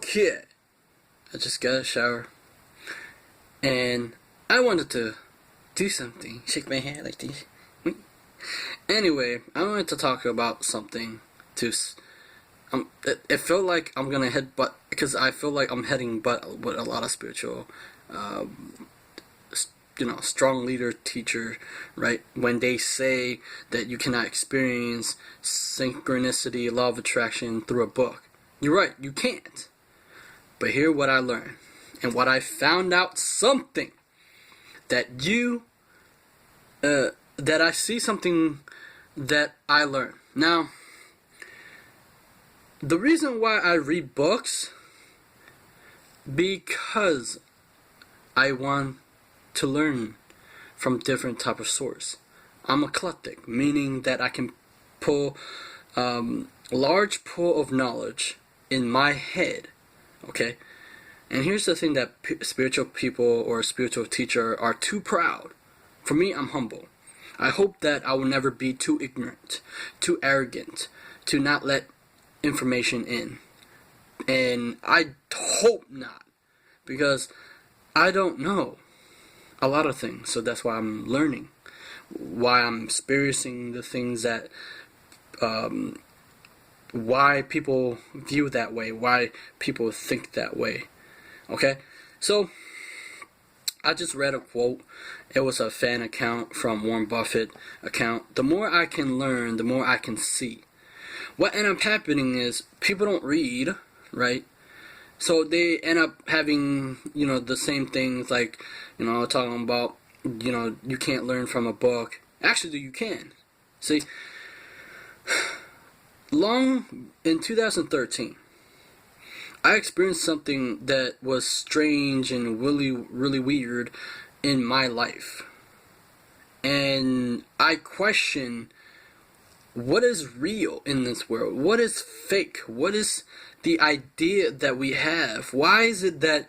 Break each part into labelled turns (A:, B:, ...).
A: Okay, I just got a shower, and I wanted to do something. Shake my head like this. Anyway, I wanted to talk about something to. It felt like I'm gonna head butt because I feel like I'm heading butt with a lot of spiritual, strong leader teacher, right? When they say that you cannot experience synchronicity, law of attraction through a book, you're right, you can't. But here what I learned, and what I found out something that that I see something that I learned. Now, the reason why I read books, because I want to learn from different type of source. I'm eclectic, meaning that I can pull large pool of knowledge in my head. Okay, and here's the thing that spiritual people or spiritual teacher are too proud. For me, I'm humble. I hope that I will never be too ignorant, too arrogant, to not let information in. And I hope not, because I don't know a lot of things. So that's why I'm learning, why I'm experiencing the things that, why people view that way, why people think that way. Okay, so I just read a quote. It was a fan account from Warren Buffett account. The more I can learn, the more I can see. What ended up happening is people don't read, right? So they end up having, the same things like, talking about, you can't learn from a book. Actually, you can. See, in 2013, I experienced something that was strange and really, really weird in my life. And I question, what is real in this world? What is fake? What is the idea that we have? Why is it that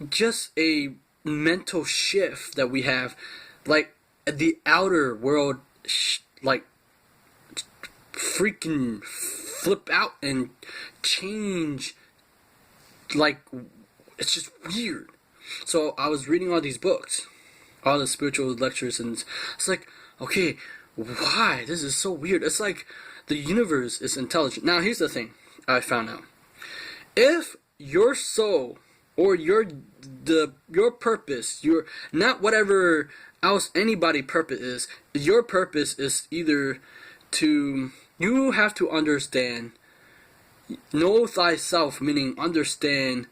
A: just a mental shift that we have, like the outer world, like freaking flip out and change? Like, it's just weird. So I was reading all these books, all the spiritual lectures, and it's like, okay, why? This is so weird. It's like the universe is intelligent. Now, here's the thing I found out. If your soul or your purpose, your not whatever else anybody purpose is, your purpose is either to, you have to understand, know thyself, meaning understand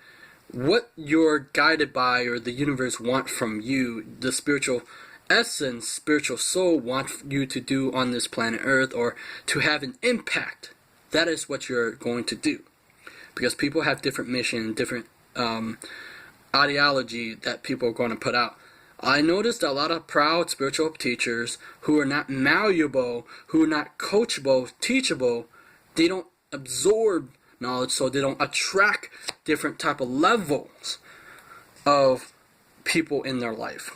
A: what you're guided by or the universe want from you, the spiritual essence, spiritual soul want you to do on this planet Earth, or to have an impact. That is what you're going to do, because people have different mission, different ideology that people are going to put out. I noticed a lot of proud spiritual teachers who are not malleable, who are not coachable, teachable. They don't absorb knowledge, so they don't attract different type of levels of people in their life.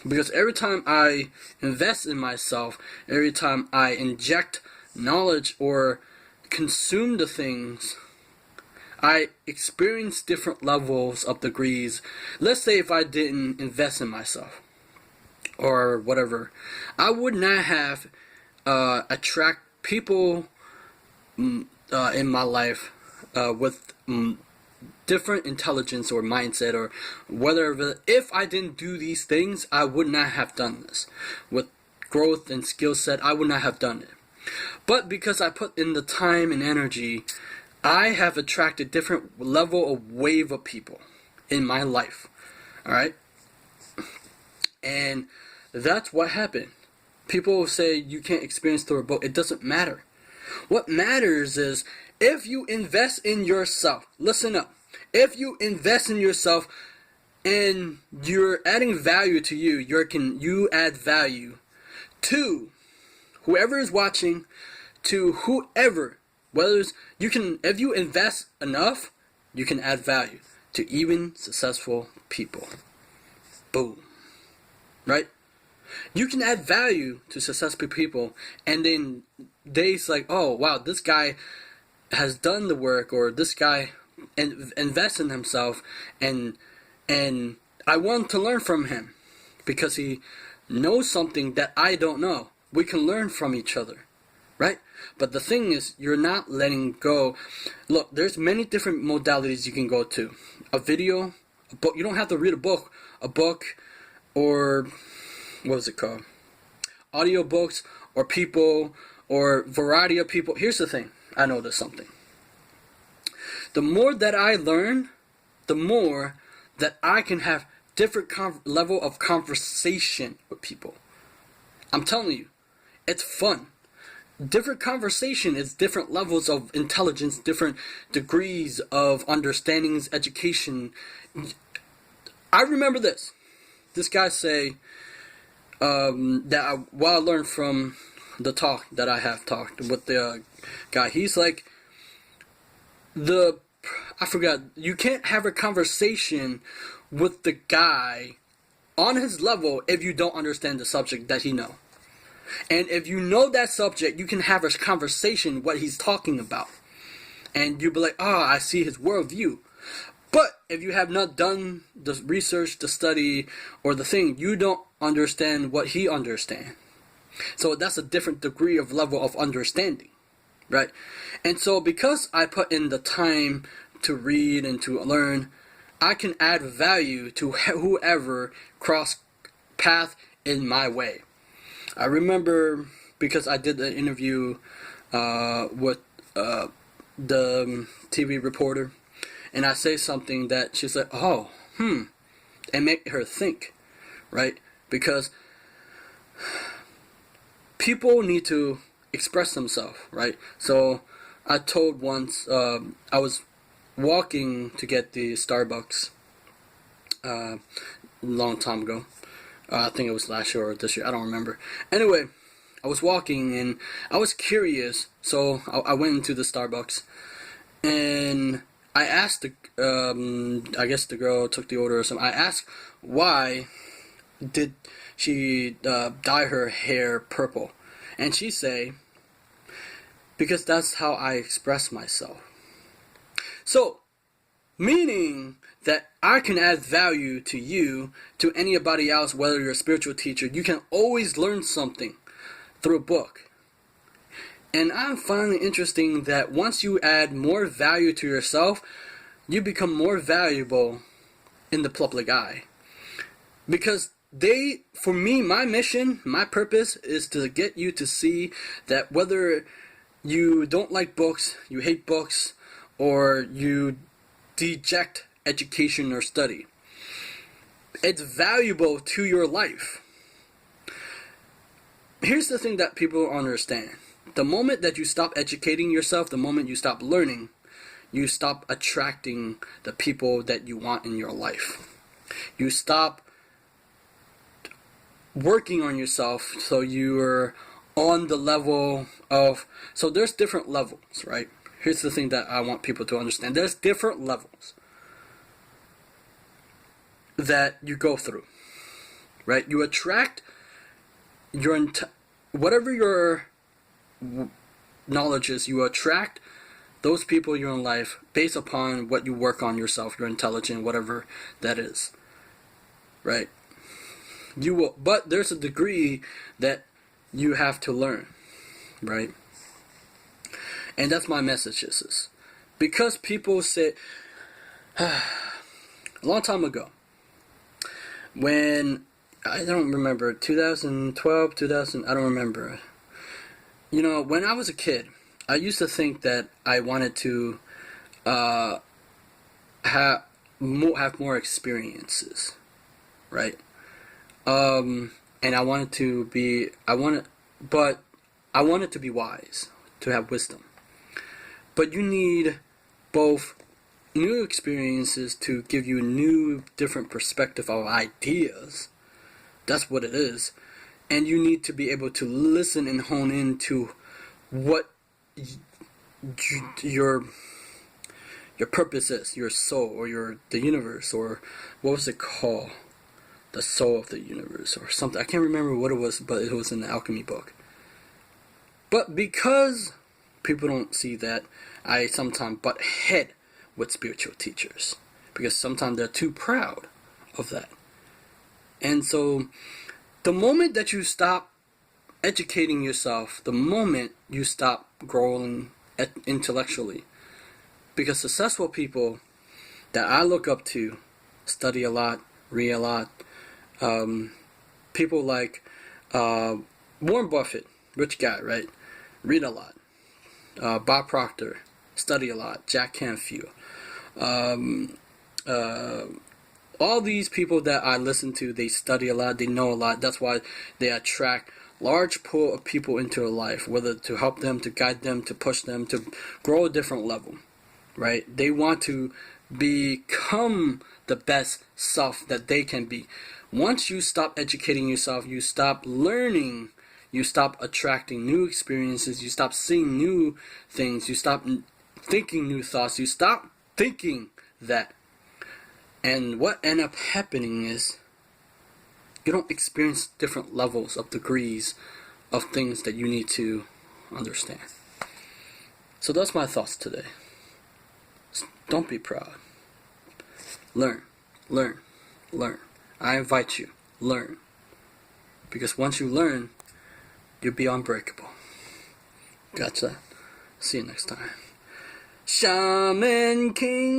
A: Because every time I invest in myself, every time I inject knowledge or consume the things, I experience different levels of degrees. Let's say if I didn't invest in myself or whatever, I would not have attract people in my life with different intelligence or mindset, or whatever. If I didn't do these things, I would not have done this. With growth and skill set, I would not have done it. But because I put in the time and energy, I have attracted different level of wave of people in my life. Alright? And that's what happened. People say you can't experience through a book. It doesn't matter. What matters is if you invest in yourself. Listen up. If you invest in yourself and you're adding value to you, you add value to whoever is watching, to whoever. Whether it's, if you invest enough, you can add value to even successful people. Boom. Right? You can add value to successful people, and then they's like, oh wow, this guy has done the work, or this guy invest in himself, and I want to learn from him because he knows something that I don't know. We can learn from each other, right? But the thing is, you're not letting go. Look, there's many different modalities you can go to. A video, a book. You don't have to read a book. A book, or what was it called? Audiobooks, or people, or variety of people. Here's the thing. I noticed something. The more that I learn, the more that I can have different level of conversation with people. I'm telling you, it's fun. Different conversation is different levels of intelligence, different degrees of understandings, education. I remember this. This guy say what I learned from the talk that I have talked with the guy. He's like, I forgot, you can't have a conversation with the guy on his level if you don't understand the subject that he know. And if you know that subject, you can have a conversation what he's talking about. And you'll be like, oh, I see his worldview. But if you have not done the research, the study, or the thing, you don't understand what he understands. So that's a different degree of level of understanding, right? And so because I put in the time to read and to learn, I can add value to whoever cross path in my way. I remember because I did an interview with the TV reporter, and I say something that she's like, oh, and make her think, right? Because people need to express themselves, right? So I told once, I was walking to get the Starbucks a long time ago. I think it was last year or this year, I don't remember. Anyway, I was walking and I was curious, so I went into the Starbucks and I asked I guess the girl took the order or something. I asked why did she dye her hair purple, and she say, because that's how I express myself. So, meaning that I can add value to you, to anybody else, whether you're a spiritual teacher. You can always learn something through a book. And I'm finding interesting that once you add more value to yourself, you become more valuable in the public eye. Because for me, my mission, my purpose is to get you to see that whether you don't like books, you hate books, or you deject education or study, it's valuable to your life. Here's the thing that people don't understand. The moment that you stop educating yourself, the moment you stop learning, you stop attracting the people that you want in your life. You stop working on yourself, so you're on the level of, so there's different levels, right? Here's the thing that I want people to understand. There's different levels that you go through, right? You attract whatever your knowledge is, you attract those people you're in life based upon what you work on yourself, your intelligence, whatever that is, right? You will, but there's a degree that you have to learn, right? And that's my message is because people say a long time ago, when I don't remember, 2012, 2000, I don't remember. You know, when I was a kid, I used to think that I wanted to have more experiences, right? And I wanted to be wise, to have wisdom. But you need both new experiences to give you a new, different perspective of ideas. That's what it is. And you need to be able to listen and hone in to what your purpose is, your soul, or the universe, or what was it called? The soul of the universe, or something. I can't remember what it was, but it was in the alchemy book. But because people don't see that, I sometimes butt head with spiritual teachers, because sometimes they're too proud of that. And so the moment that you stop educating yourself, the moment you stop growing intellectually, because successful people that I look up to study a lot, read a lot. People like Warren Buffett, rich guy, right? Read a lot. Bob Proctor, study a lot. Jack Canfield. All these people that I listen to, they study a lot, they know a lot. That's why they attract large pool of people into their life, whether to help them, to guide them, to push them, to grow a different level, right? They want to become the best self that they can be. Once you stop educating yourself, you stop learning, you stop attracting new experiences, you stop seeing new things, you stop thinking new thoughts, you stop thinking that. And what ends up happening is you don't experience different levels of degrees of things that you need to understand. So that's my thoughts today. Don't be proud. Learn, learn, learn. I invite you, learn. Because once you learn, you'll be unbreakable. Gotcha. See you next time. Shaman King.